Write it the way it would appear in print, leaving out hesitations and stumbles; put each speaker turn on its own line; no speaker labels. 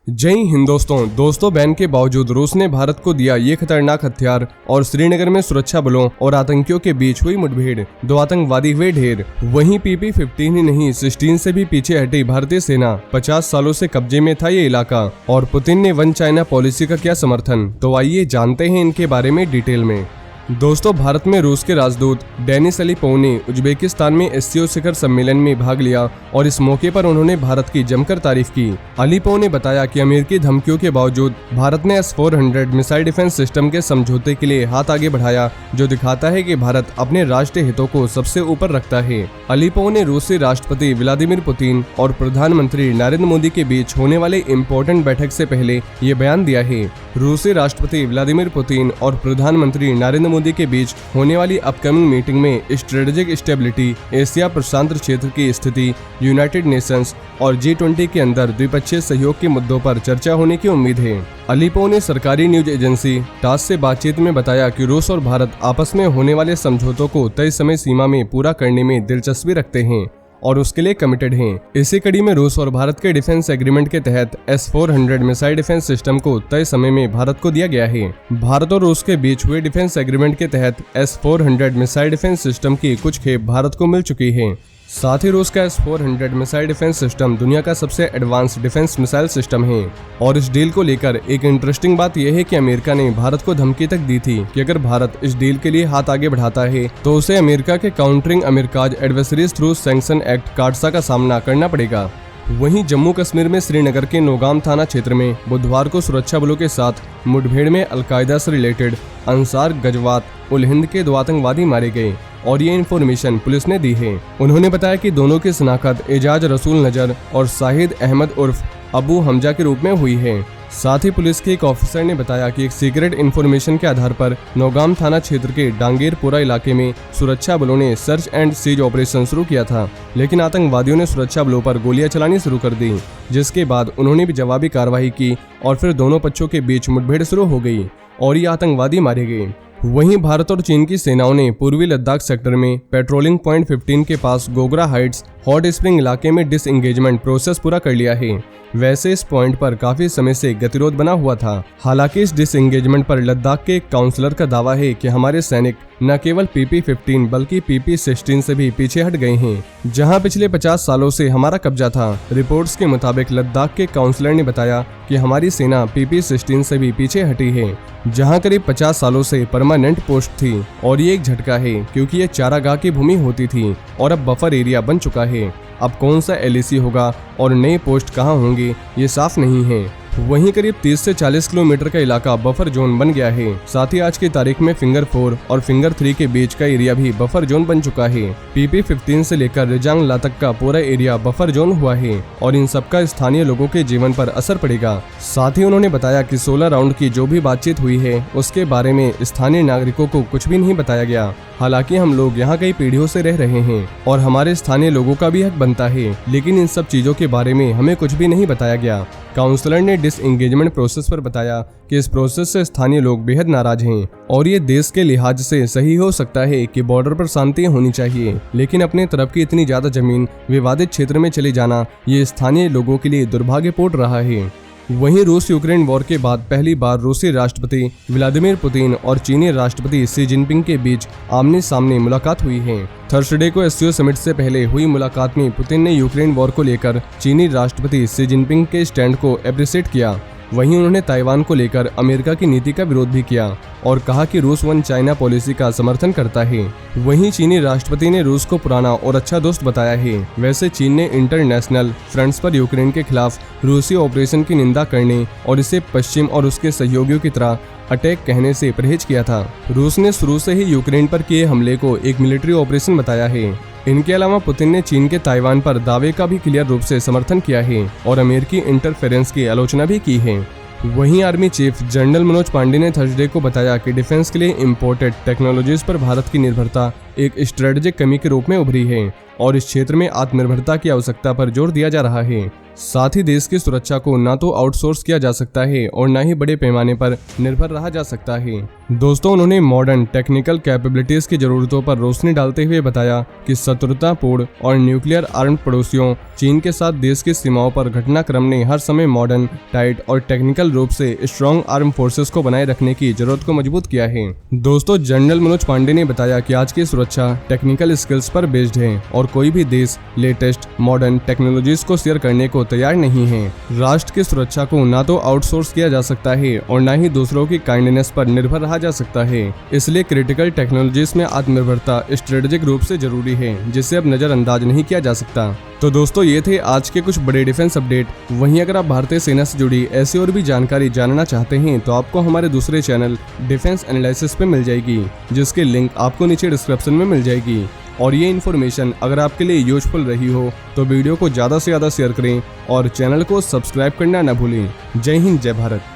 जय हिंद दोस्तों बैन के बावजूद रूस ने भारत को दिया ये खतरनाक हथियार और श्रीनगर में सुरक्षा बलों और आतंकियों के बीच हुई मुठभेड़, 2 आतंकवादी हुए ढेर। वहीं PP-15 ही नहीं 16 से भी पीछे हटी भारतीय सेना। 50 सालों से कब्जे में था ये इलाका और पुतिन ने वन चाइना पॉलिसी का किया समर्थन। तो आइए जानते हैं इनके बारे में डिटेल में। दोस्तों, भारत में रूस के राजदूत डेनिस अलीपोव ने उज्बेकिस्तान में SCO शिखर सम्मेलन में भाग लिया और इस मौके पर उन्होंने भारत की जमकर तारीफ की। अलीपोव ने बताया कि अमेरिकी धमकियों के बावजूद भारत ने S-400 मिसाइल डिफेंस सिस्टम के समझौते के लिए हाथ आगे बढ़ाया, जो दिखाता है कि भारत अपने राष्ट्रीय हितों को सबसे ऊपर रखता है। अलीपोव ने रूसी राष्ट्रपति व्लादिमीर पुतिन और प्रधानमंत्री नरेंद्र मोदी के बीच होने वाले इम्पोर्टेंट बैठक से पहले ये बयान दिया है। रूसी राष्ट्रपति व्लादिमीर पुतिन और प्रधानमंत्री नरेंद्र मोदी के बीच होने वाली अपकमिंग मीटिंग में स्ट्रेटेजिक स्टेबिलिटी, एशिया प्रशांत क्षेत्र की स्थिति, यूनाइटेड नेशंस और G20 के अंदर द्विपक्षीय सहयोग के मुद्दों पर चर्चा होने की उम्मीद है। अलीपोव ने सरकारी न्यूज एजेंसी टास से बातचीत में बताया कि रूस और भारत आपस में होने वाले समझौतों को तय समय सीमा में पूरा करने में दिलचस्पी रखते हैं और उसके लिए कमिटेड हैं। इसी कड़ी में रूस और भारत के डिफेंस एग्रीमेंट के तहत S-400 मिसाइल डिफेंस सिस्टम को तय समय में भारत को दिया गया है। भारत और रूस के बीच हुए डिफेंस एग्रीमेंट के तहत S-400 मिसाइल डिफेंस सिस्टम की कुछ खेप भारत को मिल चुकी है। साथ ही रूस का S-400 मिसाइल डिफेंस सिस्टम दुनिया का सबसे एडवांस डिफेंस मिसाइल सिस्टम है। और इस डील को लेकर एक इंटरेस्टिंग बात यह है कि अमेरिका ने भारत को धमकी तक दी थी कि अगर भारत इस डील के लिए हाथ आगे बढ़ाता है तो उसे अमेरिका के countering America's adversaries through sanction act CAATSA का सामना करना पड़ेगा। वहीं जम्मू कश्मीर में श्रीनगर के नौगाम थाना क्षेत्र में बुधवार को सुरक्षा बलों के साथ मुठभेड़ में अलकायदा से रिलेटेड अंसार गजवात उल हिंद के 2 आतंकवादी मारे गए और ये इन्फॉर्मेशन पुलिस ने दी है। उन्होंने बताया कि दोनों की शनाख्त एजाज रसूल नजर और शाहिद अहमद उर्फ अबू हमजा के रूप में हुई है। साथ ही पुलिस के एक ऑफिसर ने बताया कि एक सीक्रेट इन्फॉर्मेशन के आधार पर नौगाम थाना क्षेत्र के डांगेरपुरा इलाके में सुरक्षा बलों ने सर्च एंड सीज ऑपरेशन शुरू किया था, लेकिन आतंकवादियों ने सुरक्षा बलों पर गोलियां चलानी शुरू कर दी, जिसके बाद उन्होंने भी जवाबी कार्रवाई की और फिर दोनों पक्षों के बीच मुठभेड़ शुरू हो गई और ये आतंकवादी मारे गए। वहीं भारत और चीन की सेनाओं ने पूर्वी लद्दाख सेक्टर में पेट्रोलिंग पॉइंट 15 के पास गोगरा हाइट्स हॉट स्प्रिंग इलाके में डिसएंगेजमेंट प्रोसेस पूरा कर लिया है। वैसे इस पॉइंट पर काफी समय से गतिरोध बना हुआ था। हालांकि इस डिसएंगेजमेंट पर लद्दाख के एक काउंसलर का दावा है कि हमारे सैनिक न केवल PP-15 बल्कि PP-16 से भी पीछे हट गए हैं, जहां पिछले 50 सालों से हमारा कब्जा था। रिपोर्ट्स के मुताबिक लद्दाख के काउंसलर ने बताया कि हमारी सेना PP-16 से भी पीछे हटी है, जहां करीब 50 सालों से परमानेंट पोस्ट थी। और ये एक झटका है क्योंकि ये चारागाह की भूमि होती थी और अब बफर एरिया बन चुका है। अब कौन सा LAC होगा और नए पोस्ट कहां होंगे ये साफ नहीं है। वहीं करीब 30 से 40 किलोमीटर का इलाका बफर जोन बन गया है। साथ ही आज की तारीख में फिंगर 4 और फिंगर 3 के बीच का एरिया भी बफर जोन बन चुका है। PP-15 से लेकर रिजांगला तक का पूरा एरिया बफर जोन हुआ है और इन सब का स्थानीय लोगों के जीवन पर असर पड़ेगा। साथ ही उन्होंने बताया कि 16 राउंड की जो भी बातचीत हुई है उसके बारे में स्थानीय नागरिकों को कुछ भी नहीं बताया गया। हालांकि हम लोग यहाँ कई पीढ़ियों से रह रहे हैं और हमारे स्थानीय लोगों का भी हक बनता है, लेकिन इन सब चीजों के बारे में हमें कुछ भी नहीं बताया गया। काउंसलर ने डिसएंगेजमेंट प्रोसेस पर बताया कि इस प्रोसेस से स्थानीय लोग बेहद नाराज हैं और ये देश के लिहाज से सही हो सकता है कि बॉर्डर पर शांति होनी चाहिए, लेकिन अपने तरफ की इतनी ज्यादा जमीन विवादित क्षेत्र में चले जाना ये स्थानीय लोगों के लिए दुर्भाग्यपूर्ण रहा है। वहीं रूस यूक्रेन वॉर के बाद पहली बार रूसी राष्ट्रपति व्लादिमीर पुतिन और चीनी राष्ट्रपति शी जिनपिंग के बीच आमने सामने मुलाकात हुई है। थर्सडे को SCO समिट से पहले हुई मुलाकात में पुतिन ने यूक्रेन वॉर को लेकर चीनी राष्ट्रपति शी जिनपिंग के स्टैंड को एप्रिशिएट किया। वहीं उन्होंने ताइवान को लेकर अमेरिका की नीति का विरोध भी किया और कहा कि रूस वन चाइना पॉलिसी का समर्थन करता है। वहीं चीनी राष्ट्रपति ने रूस को पुराना और अच्छा दोस्त बताया है। वैसे चीन ने इंटरनेशनल फ्रंट्स पर यूक्रेन के खिलाफ रूसी ऑपरेशन की निंदा करने और इसे पश्चिम और उसके सहयोगियों की तरह अटैक कहने से परहेज किया था। रूस ने शुरू से ही यूक्रेन पर किए हमले को एक मिलिट्री ऑपरेशन बताया है। इनके अलावा पुतिन ने चीन के ताइवान पर दावे का भी क्लियर रूप से समर्थन किया है और अमेरिकी इंटरफेरेंस की आलोचना भी की है। वहीं army chief general Manoj Pande ने थर्सडे को बताया कि डिफेंस के लिए इम्पोर्टेड टेक्नोलॉजीज पर भारत की निर्भरता एक स्ट्रेटेजिक कमी के रूप में उभरी है और इस क्षेत्र में आत्मनिर्भरता की आवश्यकता पर जोर दिया जा रहा है। साथ ही देश की सुरक्षा को ना तो आउटसोर्स किया जा सकता है और ना ही बड़े पैमाने पर निर्भर रहा जा सकता है। दोस्तों, उन्होंने मॉडर्न टेक्निकल कैपेबिलिटीज की जरूरतों पर रोशनी डालते हुए बताया कि शत्रुतापूर्ण और न्यूक्लियर आर्म्ड पड़ोसियों चीन के साथ देश की सीमाओं पर घटनाक्रम ने हर समय मॉडर्न, टाइट और टेक्निकल रूप से स्ट्रॉन्ग आर्म फोर्सेस को बनाए रखने की जरूरत को मजबूत किया है। दोस्तों, जनरल मनोज पांडे ने बताया कि आज की सुरक्षा टेक्निकल स्किल्स पर बेस्ड है और कोई भी देश लेटेस्ट मॉडर्न टेक्नोलॉजीज को शेयर करने को तैयार नहीं है। राष्ट्र की सुरक्षा को ना तो आउटसोर्स किया जा सकता है और ना ही दूसरों की काइंडनेस पर निर्भर रहा जा सकता है। इसलिए क्रिटिकल टेक्नोलॉजीज में आत्मनिर्भरता स्ट्रेटेजिक रूप से जरूरी है, जिसे अब नजरअंदाज नहीं किया जा सकता। तो दोस्तों, ये थे आज के कुछ बड़े डिफेंस अपडेट। वहीं अगर आप भारतीय सेना से जुड़ी ऐसी और भी जानकारी जानना चाहते हैं तो आपको हमारे दूसरे चैनल डिफेंस एनालिसिस पे मिल जाएगी, जिसके लिंक आपको नीचे डिस्क्रिप्शन में मिल जाएगी। और ये इन्फॉर्मेशन अगर आपके लिए यूजफुल रही हो तो वीडियो को ज़्यादा से ज़्यादा शेयर करें और चैनल को सब्सक्राइब करना न भूलें। जय हिंद, जय भारत।